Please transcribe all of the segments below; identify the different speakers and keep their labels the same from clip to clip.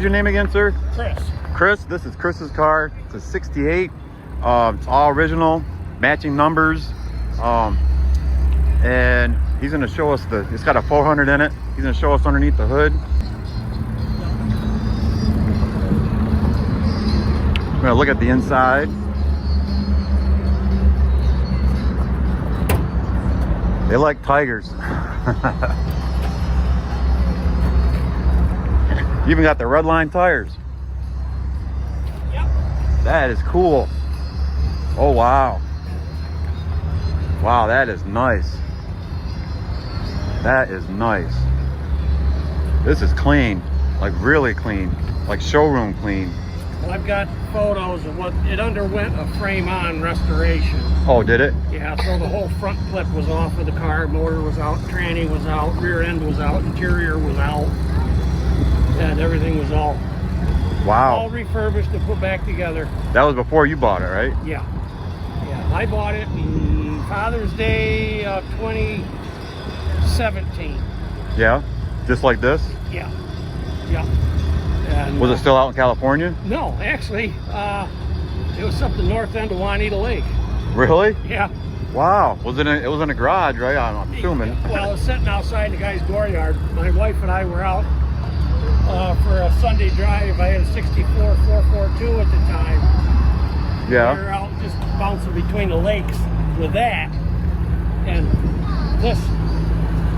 Speaker 1: What's your name again, sir?
Speaker 2: Chris.
Speaker 1: Chris, this is Chris's car. It's a 68. It's all original, matching numbers. And he's gonna show us it's got a 400 in it. He's gonna show us underneath the hood. We're gonna look at the inside. They like tigers. You even got the red line tires.
Speaker 2: Yep.
Speaker 1: That is cool. Oh wow. Wow, that is nice. That is nice. This is clean, like really clean, like showroom clean.
Speaker 2: Well, I've got photos of what it underwent a frame-on restoration.
Speaker 1: Oh, did it?
Speaker 2: Yeah, so the whole front clip was off of the car, motor was out, tranny was out, rear end was out, interior was out, and everything was all
Speaker 1: Wow.
Speaker 2: refurbished and put back together.
Speaker 1: That was before you bought it, right?
Speaker 2: Yeah. Yeah, I bought it on Father's Day of 2017.
Speaker 1: Yeah, just like this.
Speaker 2: Yeah. Yeah. And,
Speaker 1: Was it still out in California?
Speaker 2: No, actually, it was something north end of Juanita Lake.
Speaker 1: Really?
Speaker 2: Yeah.
Speaker 1: Wow. Was it? It was in a garage, right? I'm assuming.
Speaker 2: Well, it was sitting outside the guy's dooryard. My wife and I were out for a Sunday drive. I had a 64 442 at the time.
Speaker 1: Yeah.
Speaker 2: We were out just bouncing between the lakes with that. And this,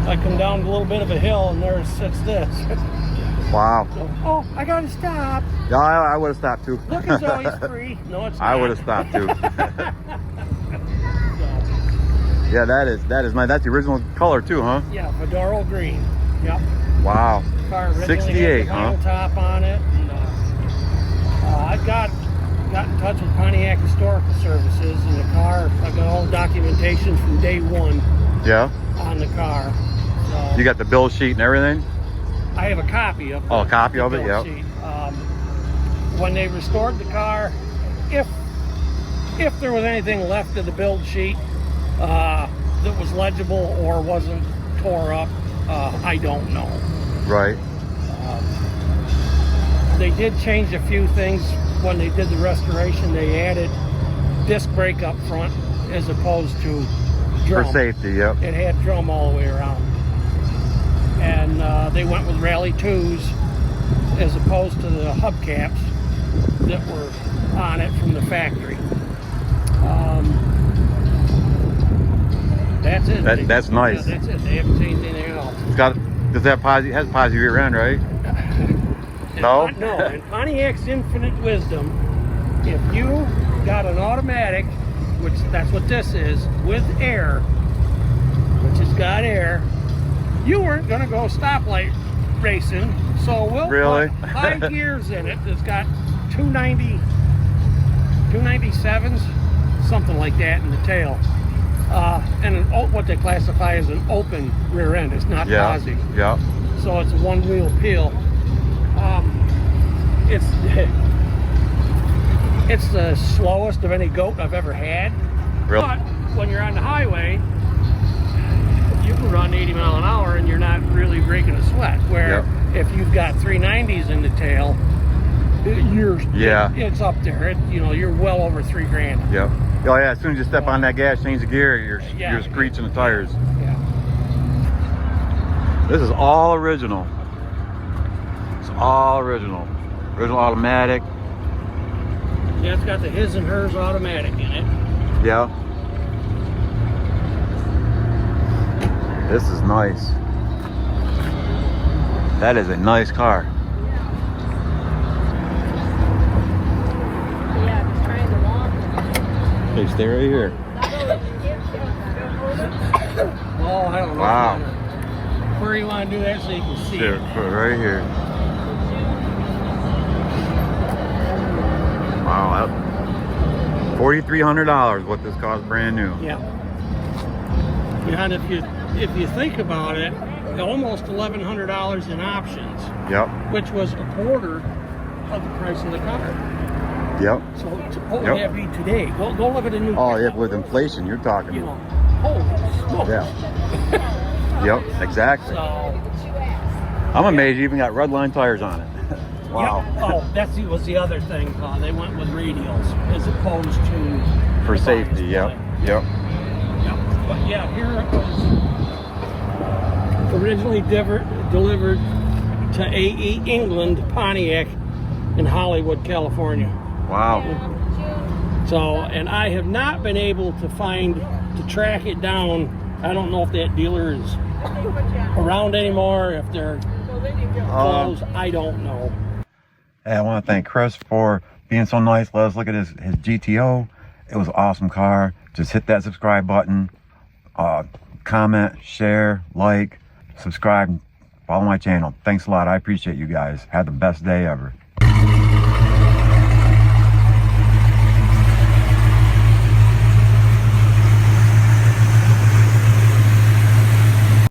Speaker 2: I come down a little bit of a hill and there sits this.
Speaker 1: Wow.
Speaker 2: So, oh, I gotta stop.
Speaker 1: Yeah, I would have stopped too.
Speaker 2: Look, it's always free. No, it's not.
Speaker 1: I would have stopped too.
Speaker 2: So,
Speaker 1: Yeah, that is nice. That's the original color too, huh?
Speaker 2: yeah, Fedora green. Yep.
Speaker 1: Wow.
Speaker 2: Car originally
Speaker 1: 68,
Speaker 2: had the
Speaker 1: huh?
Speaker 2: vinyl top on it. And, I got in touch with Pontiac Historical Services in the car. I've got all the documentation from day one
Speaker 1: Yeah.
Speaker 2: on the car. So
Speaker 1: You got the bill sheet and everything.
Speaker 2: I have a copy of
Speaker 1: Oh, a copy of it,
Speaker 2: bill
Speaker 1: yep.
Speaker 2: sheet. When they restored the car, if there was anything left of the build sheet that was legible or wasn't tore up, I don't know.
Speaker 1: Right.
Speaker 2: They did change a few things when they did the restoration. They added disc brake up front as opposed to drum.
Speaker 1: For safety, yep.
Speaker 2: It had drum all the way around. And they went with Rally 2s as opposed to the hubcaps that were on it from the factory. That's it.
Speaker 1: That's nice.
Speaker 2: Yeah, that's it. They haven't changed anything else.
Speaker 1: It's got. Does that positive? Has positive rear end, right? No.
Speaker 2: No. In Pontiac's infinite wisdom, if you got an automatic, which that's what this is, with air, which has got air, you weren't going to go stoplight racing, so we'll
Speaker 1: Really?
Speaker 2: put high gears in it. It's got 297s, something like that in the tail, and what they classify as an open rear end. It's not posi.
Speaker 1: Yeah.
Speaker 2: So it's a one-wheel peel. It's the slowest of any goat I've ever had.
Speaker 1: Really?
Speaker 2: But when you're on the highway, you can run 80 mile an hour and you're not really breaking a sweat. Where if you've got 390s in the tail, it's up there. You're well over $3,000.
Speaker 1: Yep. Oh yeah. As soon as you step on that gas, change the gear, you're screeching the tires.
Speaker 2: Yeah.
Speaker 1: This is all original. It's all original. Original automatic.
Speaker 2: Yeah, it's got the his and hers automatic in it.
Speaker 1: Yeah. This is nice. That is a nice car.
Speaker 3: Yeah, just trying to walk.
Speaker 1: Hey, stay right here.
Speaker 2: Oh, I don't know.
Speaker 1: Wow.
Speaker 2: Where you want to do that so you can see
Speaker 1: Here,
Speaker 2: it?
Speaker 1: put it right here. Wow, $4,300 what this cost brand new.
Speaker 2: Yeah. And if you think about it, almost $1,100 in options.
Speaker 1: Yep.
Speaker 2: Which was a quarter of the price of the car.
Speaker 1: Yep.
Speaker 2: So what would that be today? Go look at the new.
Speaker 1: Oh yeah, with inflation you're talking.
Speaker 2: Holy smokes.
Speaker 1: Yeah. Yep, exactly.
Speaker 2: So
Speaker 1: I'm amazed you even got red line tires on it. Wow.
Speaker 2: Yep. Oh, was the other thing. They went with radials as opposed to
Speaker 1: For
Speaker 2: the
Speaker 1: safety,
Speaker 2: bias
Speaker 1: yep.
Speaker 2: plate.
Speaker 1: Yep.
Speaker 2: Yep. But yeah, here it was originally delivered to AE England, Pontiac, in Hollywood, California.
Speaker 1: Wow.
Speaker 2: So, and I have not been able to track it down. I don't know if that dealer is around anymore, if they're closed. I don't know.
Speaker 1: Hey, I want to thank Chris for being so nice. Let us look at his GTO. It was an awesome car. Just hit that subscribe button. Comment, share, like, subscribe, follow my channel. Thanks a lot. I appreciate you guys. Have the best day ever.